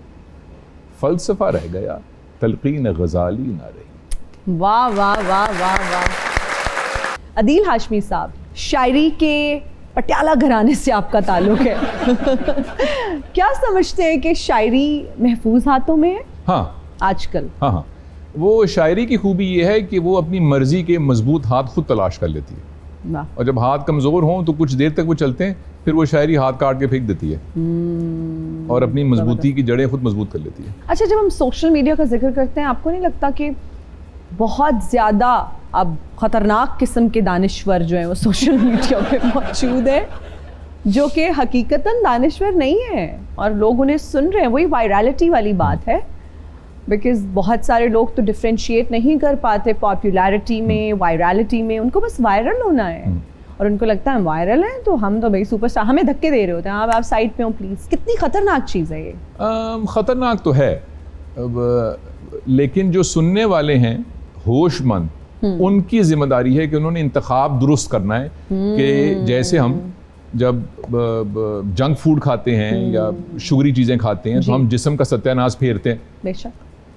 फलसफा रह गया, तलकीन गजाली ना रही। वाह वाह वाह वाह वाह। अदील हाशमी साहब, शायरी के पटियाला घराने से आपका ताल्लुक है। क्या समझते हैं कि शायरी महफूज हाथों में है? हाँ आजकल। हाँ, वो शायरी की खूबी ये है कि वो अपनी मर्जी के मजबूत हाथ खुद तलाश कर लेती है, और जब हाथ कमज़ोर हों तो कुछ देर तक वो चलते हैं, फिर वो शायरी हाथ काट के फेंक देती है और अपनी मजबूती की जड़ें खुद मजबूत कर लेती है। अच्छा, जब हम सोशल मीडिया का जिक्र करते हैं, आपको नहीं लगता कि बहुत ज़्यादा अब ख़तरनाक किस्म के दानिश्वर जो हैं वो सोशल मीडिया पे मौजूद है, जो कि हकीकतन दानिश्वर नहीं है और लोग उन्हें सुन रहे हैं? वही वायरलिटी वाली बात है, बिकॉज़ बहुत सारे लोग तो डिफ्रेंशिएट नहीं कर पाते पॉपुलैरिटी में, वायरलिटी में। उनको बस वायरल होना है और उनको लगता है हम वायरल हैं तो हम तो भाई सुपरस्टार, हमें धक्के दे रहे होते हैं, आप साइड पे हो प्लीज़। कितनी ख़तरनाक चीज़ है ये। ख़तरनाक तो है, लेकिन जो सुनने वाले हैं होशमंद, उनकी जिम्मेदारी है कि उन्होंने इंतखाब दुरुस्त करना है कि जैसे हम जब जंक फूड खाते हैं या शुगरी चीज़ें खाते हैं तो हम जिस्म का सत्यानाश फेरते हैं, बेशक,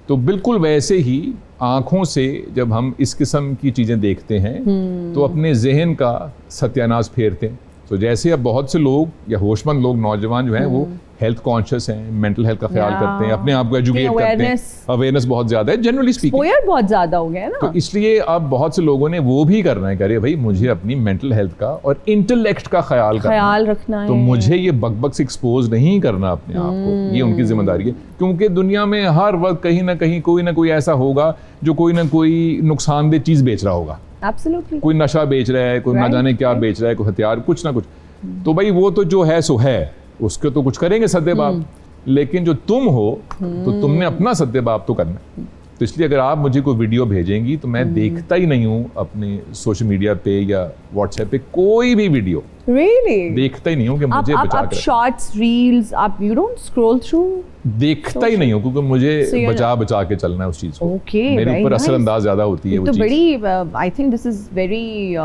तो बिल्कुल वैसे ही आँखों से जब हम इस किस्म की चीज़ें देखते हैं तो अपने जहन का सत्यानाश फेरते हैं। तो जैसे अब बहुत से लोग या होशमंद लोग, नौजवान जो हैं, वो हेल्थ कॉन्शियस हैं, मेंटल हेल्थ का ख्याल करते हैं, अपने आप को एजुकेट करते हैं, अवेयरनेस बहुत ज़्यादा है, जनरली स्पीकिंग बहुत ज़्यादा हो गया है ना। तो इसलिए अब बहुत से लोगों ने वो भी करना है, कह भाई मुझे अपनी मेंटल हेल्थ का और इंटेलेक्ट का ख्याल रखना है, तो मुझे ये बकबक से एक्सपोज नहीं करना अपने आप को, ये उनकी जिम्मेदारी है। क्योंकि दुनिया में हर वक्त कहीं ना कहीं कोई ना कोई ऐसा होगा जो कोई ना कोई नुकसानदेह चीज़ बेच रहा होगा। Absolutely. कोई नशा बेच रहा है, कोई ना जाने क्या बेच रहा है, कोई हथियार, कुछ ना कुछ। तो भाई वो तो जो है सो है, उसके तो कुछ करेंगे सद्देबाब, लेकिन जो तुम हो तो तुमने अपना सद्देबाब तो करना है। तो इसलिए अगर आप मुझे कोई वीडियो भेजेंगी तो मैं देखता ही नहीं हूँ अपने सोशल मीडिया पे या व्हाट्सएप पे कोई भी वीडियो। Really? देखता ही नहीं हूँ कि मुझे बचा कर। शॉर्ट्स, रील्स, आप you don't scroll through? देखता ही नहीं हूँ क्योंकि मुझे बचा के चलना है उस चीज़ को। मेरे ऊपर असरअंदाज ज़्यादा होती है वो चीज़। तो बड़ी I think this is very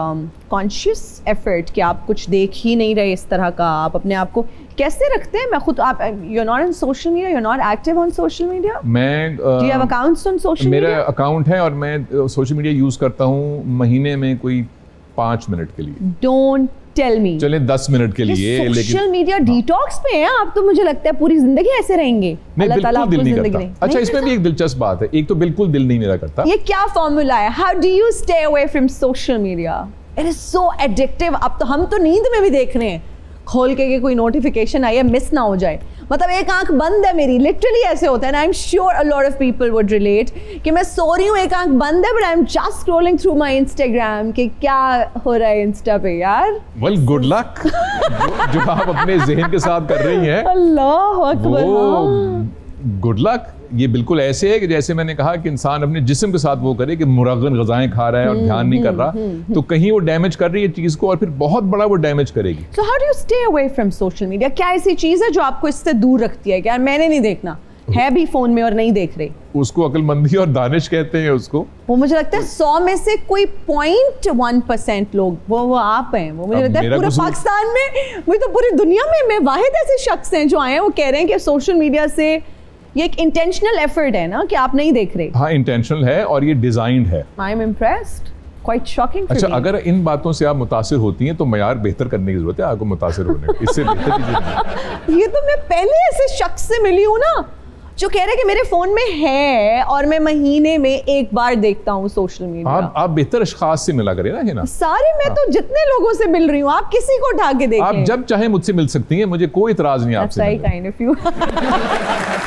conscious effort कि आप कुछ देख ही नहीं रहे इस तरह का। आप अपने आप को कैसे रखते हैं? मैं खुद, आप you're not on social media, you're not active on social media? मैं Do you have accounts on social media? मेरा अकाउंट है और मैं सोशल मीडिया यूज़ करता हूँ महीने में कोई 5 मिनट के लिए। Don't tell me. चले 10 मिनट के लिए, लेकिन सोशल मीडिया डिटॉक्स पे हैं आप, तो मुझे लगता है पूरी जिंदगी ऐसे रहेंगे। नहीं, बिल्कुल दिल नहीं करता। अच्छा, इसमें भी एक दिलचस्प बात है, एक तो बिल्कुल दिल नहीं मेरा करता। ये क्या फॉर्मूला है? How do you stay away from social media? It is so addictive. अब तो हम तो नींद में भी देख रहे हैं खोल के कोई नोटिफिकेशन आई है, मिस ना हो जाए। मतलब एक आंख बंद है मेरी, लिटरली ऐसे होता है ना। I am sure a lot of people would relate कि मैं सो रही हूँ, एक आंख बंद है, but I am just scrolling through my Instagram कि क्या हो रहा है इंस्टा पे यार। वेल, गुड लक जो आप अपने ज़हन के साथ कर रही हैं। अल्लाह अकबर, वो गुड लक। ये बिल्कुल ऐसे है कि जैसे मैंने कहा कि इंसान अपने जिस्म के साथ वो करे कि मुरगन गजाएं खा रहा है और ध्यान नहीं कर रहा, तो कहीं वो डैमेज कर रही है चीज को और फिर बहुत बड़ा वो डैमेज करेगी। So how do you stay away from social media? क्या ऐसी चीज है जो आपको इससे दूर रखती है कि यार मैंने नहीं देखना, है भी फोन में और नहीं देख रहे? उसको अक्लमंदी और दानिश कहते हैं उसको। वो मुझे लगता है 100 में से कोई 0.1% लोग वो आप हैं। वो मुझे लगता है पूरे पाकिस्तान में, मुझे तो पूरी दुनिया में मैं वाहिद ऐसे शख्स हैं जो आए हैं वो कह रहे हैं कि सोशल मीडिया से ये एक इंटेंशनल एफर्ट है ना कि आप नहीं देख रहे। हाँ, इंटेंशनल है और ये डिजाइंड है। I am impressed, quite shocking. अच्छा, अगर इन बातों से आप मुतासिर होती हैं तो मयार बेहतर करने की जरूरत है आपको मुतासिर होने की, इससे बेहतर चीजें। ये तो मैं पहले ऐसे शख्स से मिली हूँ ना जो कह रहे कि मेरे फोन में है और मैं महीने में एक बार देखता हूँ सोशल मीडिया। आप बेहतर अशखास से मिला करें ना, है ना? सारे मैं तो जितने लोगों से मिल रही हूँ, आप किसी को उठा के देखें। आप जब चाहे मुझसे मिल सकती हैं, मुझे कोई इतराज नहीं आपसे। That's kind of you.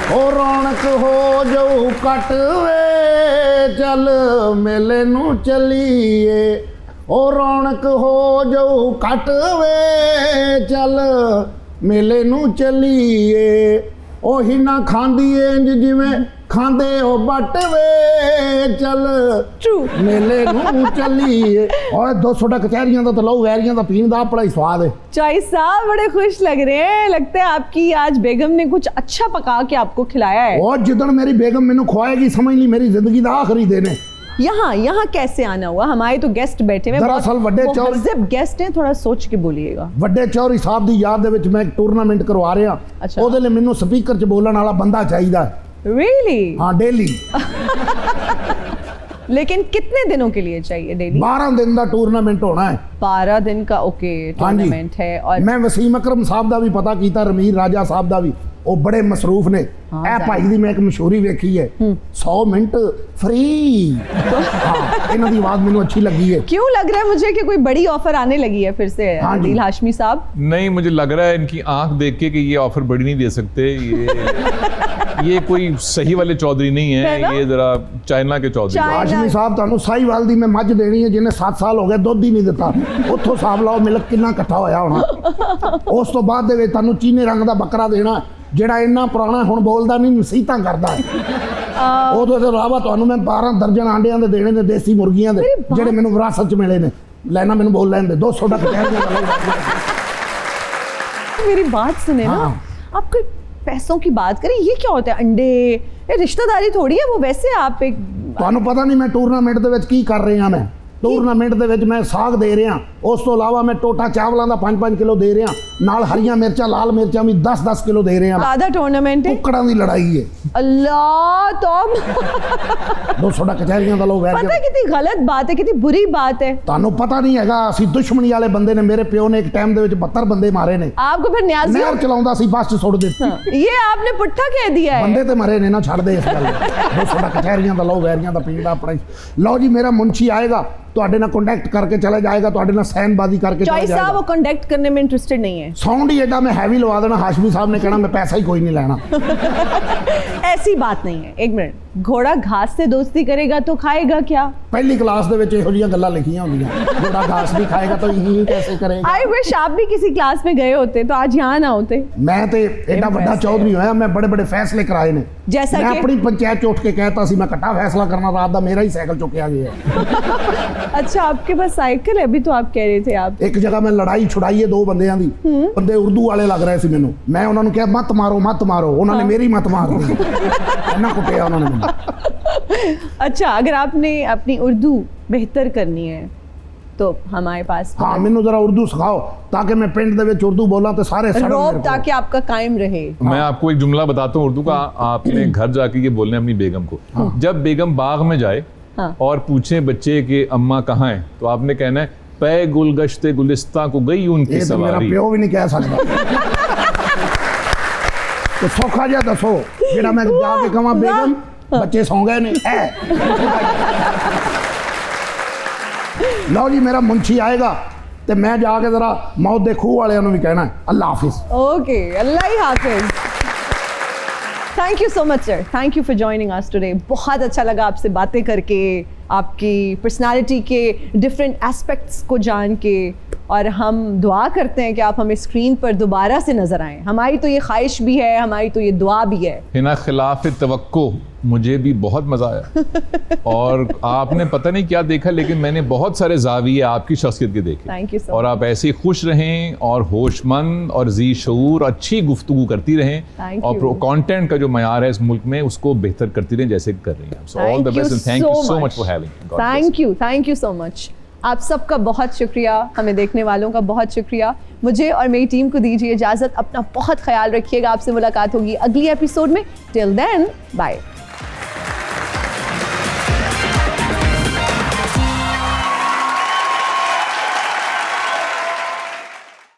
ओ रौनक हो जो कट वे चल मेले नू चलीए, ओ रौनक हो जो कट वे चल मेले नू चलीए, ओही ना खांदी इंज जिवें खांदे ओ बट वे चल मेले नू चलीए। और 200 कचहरियां दा तो लहू वैरियां दा पीण दा बड़ा ही स्वाद है। चाय साहब बड़े खुश लग रहे हैं, लगता है आपकी आज बेगम ने कुछ अच्छा पका के आपको खिलाया है। और जिदन मेरी बेगम मैनू खवाएगी समझ ली मेरी जिंदगी दा आखिरी दिन है। यहाँ कैसे आना हुआ? हमारे तो गेस्ट बैठे हैं, दरअसल वड्डे चौधरी जब गेस्ट हैं, थोड़ा सोच के बोलिएगा। वड्डे चौधरी साहब दी याद दे विच मैं एक टूर्नामेंट करवा रहा। अच्छा। ओदे लिए मैनू स्पीकर च बोलण वाला बंदा चाहिदा है। Really? हाँ, डेली। लेकिन कितने दिनों के लिए चाहिए? डेली 12 दिन का टूर्नामेंट होना है। 12 दिन का ओके टूर्नामेंट है। और मैं वसीम अकरम साहब का भी पता किया, रमीर राजा साहब का भी, वो बड़े मसरूफ ने। ए भाई दी मैं एक मशहूरी वेखी है, 100 मिनट फ्री। हाँ, इन्हां दी आवाज मैनू अच्छी लगी है। क्यों लग रहा है मुझे कि कोई बड़ी ऑफर आने लगी है फिर से आदिल हाशमी साहब? नहीं, मुझे लग रहा है इनकी आंख देख के कि ये ऑफर बड़ी नहीं दे सकते। ये कोई सही वाले चौधरी नहीं है, ये जरा चाइना के चौधरी। हाशमी साहब तुहानू साहीवाल दी मैं मझ देनी है जिन्हें 7 साल हो गए दुध ही नहीं दिता। उत्थों हिसाब लाओ मिल्क कितना इकट्ठा होया होना। उस तो बाद दे विच तुहानू चीनी रंग दा बकरा देना ਜਿਹੜਾ ਇੰਨਾ ਪੁਰਾਣਾ ਹੁਣ ਬੋਲਦਾ ਨਹੀਂ, ਨਸੀਹਤਾਂ ਕਰਦਾ ਹੈ। ਉਦੋਂ ਤੋਂ ਇਲਾਵਾ ਤੁਹਾਨੂੰ ਮੈਂ 12 ਦਰਜਨ ਆਂਡਿਆਂ ਦੇ ਦੇਣੇ ਨੇ ਦੇਸੀ ਮੁਰਗੀਆਂ ਦੇ, ਜਿਹੜੇ ਮੈਨੂੰ ਵਿਰਾਸਤ 'ਚ ਮਿਲੇ ਨੇ। ਲੈਣਾ ਮੈਨੂੰ ਬੋਲ ਲੈਣ ਦੇ। 200 ਦਾ ਕਹਿ मेरी बात सुने ना, आप कोई पैसों की बात करें, ये क्या होता है? अंडे, ये रिश्तेदारी थोड़ी है वो। वैसे आप एक ਤੁਹਾਨੂੰ ਪਤਾ ਨਹੀਂ ਮੈਂ ਟੂਰਨਾਮੈਂਟ ਦੇ ਵਿੱਚ ਕੀ ਕਰ ਰਿਹਾ। ਮੈਂ ਟੂਰਨਾਮੈਂਟ ਦੇ ਵਿੱਚ ਮੈਂ ਸਾਗ ਦੇ ਰਿਹਾ, ਉਸ ਤੋਂ ਇਲਾਵਾ ਮੈਂ ਟੋਟਾ ਚਾਵਲਾਂ ਦਾ 5-5 ਕਿਲੋ ਦੇ ਰਿਹਾ, ਨਾਲ ਹਰੀਆਂ ਮਿਰਚਾਂ ਲਾਲ ਮਿਰਚਾਂ ਵੀ 10-10 ਕਿਲੋ ਦੇ ਰਿਹਾ। आधा टूर्नामेंट है, ਕੁੱਕੜਾਂ ਦੀ ਲੜਾਈ ਹੈ। अल्लाह तो 200 ਕਚਹਿਰੀਆਂ ਦਾ ਲੋ ਵੈਰ। पता है कितनी गलत बात है, कितनी बुरी बात है। ਤੁਹਾਨੂੰ ਪਤਾ ਨਹੀਂ ਹੈਗਾ ਅਸੀਂ ਦੁਸ਼ਮਣੀ ਵਾਲੇ ਬੰਦੇ ਨੇ। ਮੇਰੇ ਪਿਓ ਨੇ ਇੱਕ ਟਾਈਮ ਦੇ ਵਿੱਚ 72 ਬੰਦੇ ਮਾਰੇ ਨੇ। आपको फिर न्याज़ी ਨਹਿਰ ਚਲਾਉਂਦਾ ਸੀ, ਬੱਸ 'ਚ ਸੁੱਟ ਦਿੱਤੀ। ये आपने पुट्ठा कह दिया है। ਬੰਦੇ ਤੇ ਮਰੇ ਨੇ ਨਾ, ਛੱਡ ਦੇ ਇਸ ਗੱਲ ਨੂੰ। 200 ਕਚਹਿਰੀਆਂ ਦਾ ਲੋ ਵੈਰੀਆਂ ਦਾ ਪੀਣ ਦਾ ਆਪਣਾ ਹੀ। ਲਓ ਜੀ, ਮੇਰਾ ਮੁਨਸ਼ੀ ਆਏਗਾ, ਤੁਹਾਡੇ ਨਾਲ ਕੰਟੈਕਟ करके चला जाएगा, ਤੁਹਾਡੇ ਨਾਲ ਸੈਨਬਾਜ਼ੀ करके चला जाएगा। वो कांटेक्ट करने में इंटरेस्टेड नहीं है। साउंड ही एडा मैं हैवी लगा देना, हाशमी साहब ने कहना मैं पैसा ही कोई नहीं लेना। ऐसी बात नहीं है। एक मिनट, घोड़ा घास से दोस्ती करेगा तो खाएगा क्या? पहली क्लास ਦੇ ਵਿੱਚ ਇਹੋ ਜਿਹੀਆਂ ਗੱਲਾਂ ਲਿਖੀਆਂ ਹੁੰਦੀਆਂ। घोड़ा घास भी खाएगा तो यही कैसे करेगा। आई विश आप भी किसी क्लास में गए होते तो आज यहाँ ना होते। मैं तो एडा बड़ा चौधरी होया, मैं बड़े बड़े फैसले कराए ने। जैसा मैं कि अपनी पंचायत च उठ के कहता सी मैं कट्टा फैसला करना, रात दा मेरा ही साइकिल चुकया गया। अच्छा, आपके पास साइकिल है? अभी तो आप कह रहे थे आप एक जगह मैं लड़ाई छुड़ाई है 2 ਬੰਦਿਆਂ ਦੀ। ਬੰਦੇ ਉਰਦੂ ਵਾਲੇ ਲੱਗ ਰਹੇ ਸੀ ਮੈਨੂੰ। ਮੈਂ ਉਹਨਾਂ ਨੂੰ ਕਿਹਾ ਮਤ ਮਾਰੋ ਮਤ ਮਾਰੋ, ਉਹਨਾਂ ਨੇ ਮੇਰੀ ਮਤ ਮਾਰ दी। ਇੰਨਾ ਕੁੱਟਿਆ ਉਹਨਾਂ ਨੇ ਮੈਨੂੰ। अच्छा, अगर आपने अपनी उर्दू बेहतर करनी है तो हमारे पास हाँ, मैनू जरा उर्दू सिखाओ ताकि मैं पिंड दे विच उर्दू बोला तो सारे रोब ताकि आपका कायम रहे। मैं आपको एक जुमला बताता हूँ उर्दू का, आपने घर जाके ये बोलना है अपनी बेगम को। जब बेगम बाग में जाए और पूछे बच्चे कि अम्मा कहाँ है, तो आपने कहना है पै गुलगश्ते गुलिस्तां को गई उनकी सवारी। मेरा प्यो भी नहीं कह सकता। तो सौखा जा दसो जेड़ा मैं जाके कहां बेगम बच्चे सौ गए ने है। लो जी, मेरा मुंशी आएगा तो मैं जाके जरा मौत दे खूह वाले भी कहना है अल्लाह हाफिज। ओके, अल्लाह ही हाफिज। Thank you so much sir, thank you for joining us today. बहुत अच्छा लगा आपसे बातें करके, आपकी पर्सनालिटी के डिफरेंट एस्पेक्ट्स को जान के। और हम दुआ करते हैं कि आप हमें स्क्रीन पर दोबारा से नज़र आएं। हमारी तो ये ख्वाहिश भी है, हमारी तो ये दुआ भी है। हिना खिलाफ तवक्को मुझे भी बहुत मज़ा आया और आपने पता नहीं क्या देखा, लेकिन मैंने बहुत सारे ज़ाविये आपकी शख्सियत के देखे। थैंक यू सो और आप ऐसे ही खुश रहें और होशमंद और जी शऊर अच्छी गुफ्तगू करती रहें और कंटेंट का जो मयार है इस मुल्क में उसको बेहतर करती रहें जैसे कर रही हैं। So all the best and thank you so much for having. Thank you so much. आप सबका बहुत शुक्रिया, हमें देखने वालों का बहुत शुक्रिया। मुझे और मेरी टीम को दीजिए इजाज़त। अपना बहुत ख्याल रखिएगा। आपसे मुलाकात होगी अगली एपिसोड में। Till then bye.